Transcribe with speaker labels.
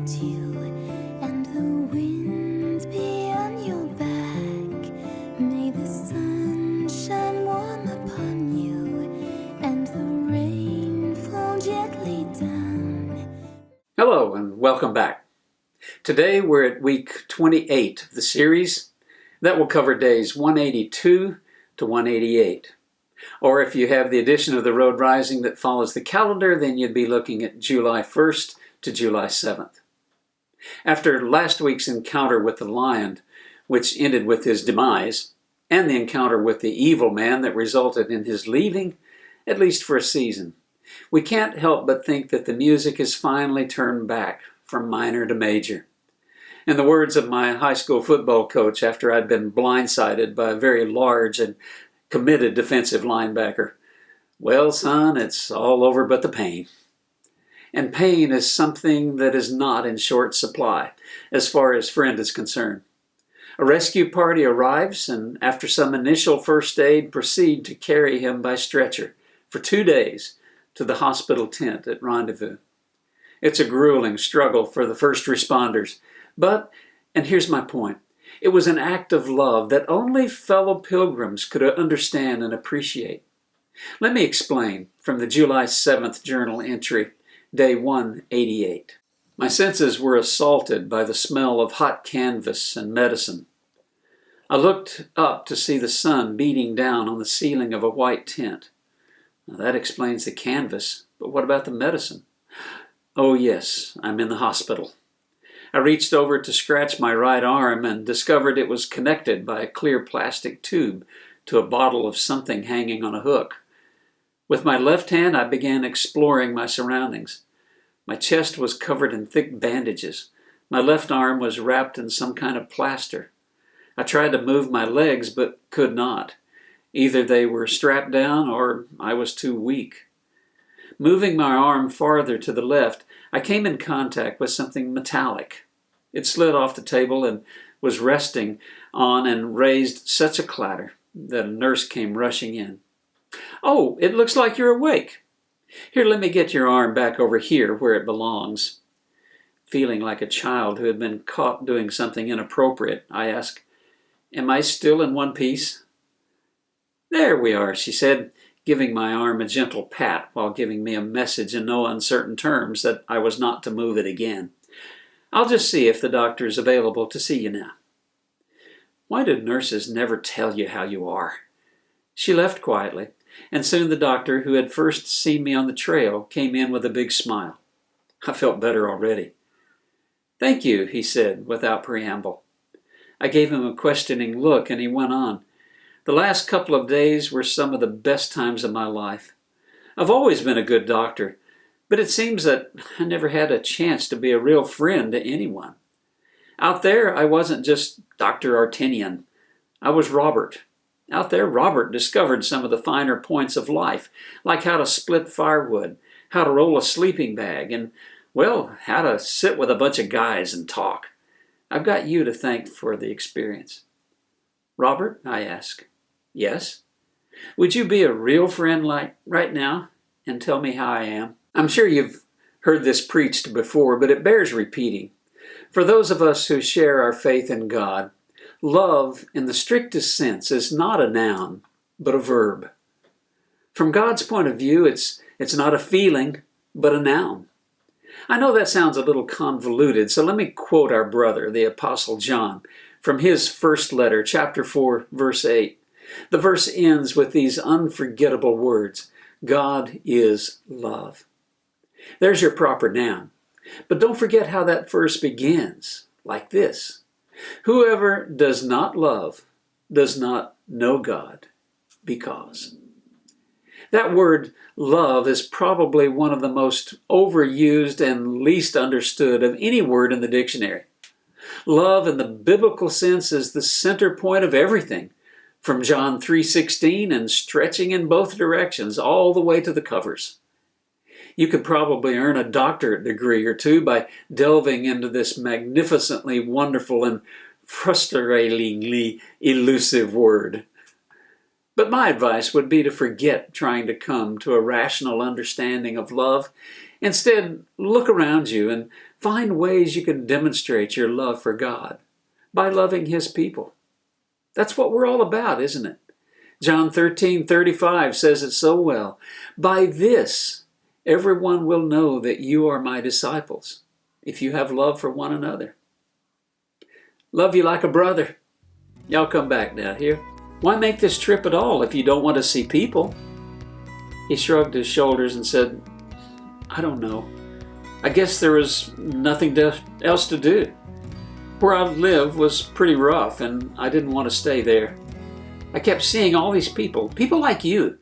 Speaker 1: meet you, and the wind be on your back. May the sun shine warm upon you, and the rain fall gently down.
Speaker 2: Hello and welcome back. Today we're at week 28 of the series that will cover days 182 to 188. Or if you have the edition of the Road Rising that follows the calendar, then you'd be looking at July 1st to July 7th. After last week's encounter with the lion, which ended with his demise, and the encounter with the evil man that resulted in his leaving, at least for a season, we can't help but think that the music has finally turned back from minor to major. In the words of my high school football coach after I'd been blindsided by a very large and committed defensive linebacker, "Well, son, it's all over but the pain." And pain is something that is not in short supply, as far as friend is concerned. A rescue party arrives, and after some initial first aid, proceed to carry him by stretcher for 2 days to the hospital tent at Rendezvous. It's a grueling struggle for the first responders, but, and here's my point, it was an act of love that only fellow pilgrims could understand and appreciate. Let me explain from the July 7th journal entry, day 188. My senses were assaulted by the smell of hot canvas and medicine. I looked up to see the sun beating down on the ceiling of a white tent. Now that explains the canvas, but what about the medicine? Oh yes, I'm in the hospital. I reached over to scratch my right arm and discovered it was connected by a clear plastic tube to a bottle of something hanging on a hook. With my left hand, I began exploring my surroundings. My chest was covered in thick bandages. My left arm was wrapped in some kind of plaster. I tried to move my legs but could not. Either they were strapped down or I was too weak. Moving my arm farther to the left, I came in contact with something metallic. It slid off the table and was resting on and raised such a clatter that a nurse came rushing in. "Oh, it looks like you're awake. Here, let me get your arm back over here where it belongs." Feeling like a child who had been caught doing something inappropriate, I asked, "Am I still in one piece?" "There we are," she said, giving my arm a gentle pat while giving me a message in no uncertain terms that I was not to move it again. "I'll just see if the doctor is available to see you now." Why do nurses never tell you how you are? She left quietly, and soon the doctor, who had first seen me on the trail, came in with a big smile. I felt better already. "Thank you," he said without preamble. I gave him a questioning look, and he went on. "The last couple of days were some of the best times of my life. I've always been a good doctor, but it seems that I never had a chance to be a real friend to anyone. Out there, I wasn't just Dr. Artinian. I was Robert. Out there, Robert discovered some of the finer points of life, like how to split firewood, how to roll a sleeping bag, and, well, how to sit with a bunch of guys and talk. I've got you to thank for the experience." "Robert?" I asked. "Yes? Would you be a real friend like right now and tell me how I am?" I'm sure you've heard this preached before, but it bears repeating. For those of us who share our faith in God, love in the strictest sense is not a noun, but a verb. From God's point of view, it's not a feeling, but a noun. I know that sounds a little convoluted, so let me quote our brother, the Apostle John, from his first letter, chapter 4, verse 8. The verse ends with these unforgettable words, "God is love." There's your proper noun. But don't forget how that verse begins, like this. "Whoever does not love does not know God, because." That word love is probably one of the most overused and least understood of any word in the dictionary. Love in the biblical sense is the center point of everything, from John 3:16 and stretching in both directions all the way to the covers. You could probably earn a doctorate degree or two by delving into this magnificently wonderful and frustratingly elusive word. But my advice would be to forget trying to come to a rational understanding of love. Instead, look around you and Find ways you can demonstrate your love for God by loving His people. That's what we're all about, isn't it? John 13:35 says it so well. By this, everyone will know that you are my disciples, if you have love for one another. Love you like a brother. Y'all come back now here. Why make this trip at all if you don't want to see people? He shrugged his shoulders and said, I don't know. I guess there was nothing else to do. Where I lived was pretty rough and I didn't want to stay there. I kept seeing all these people like you,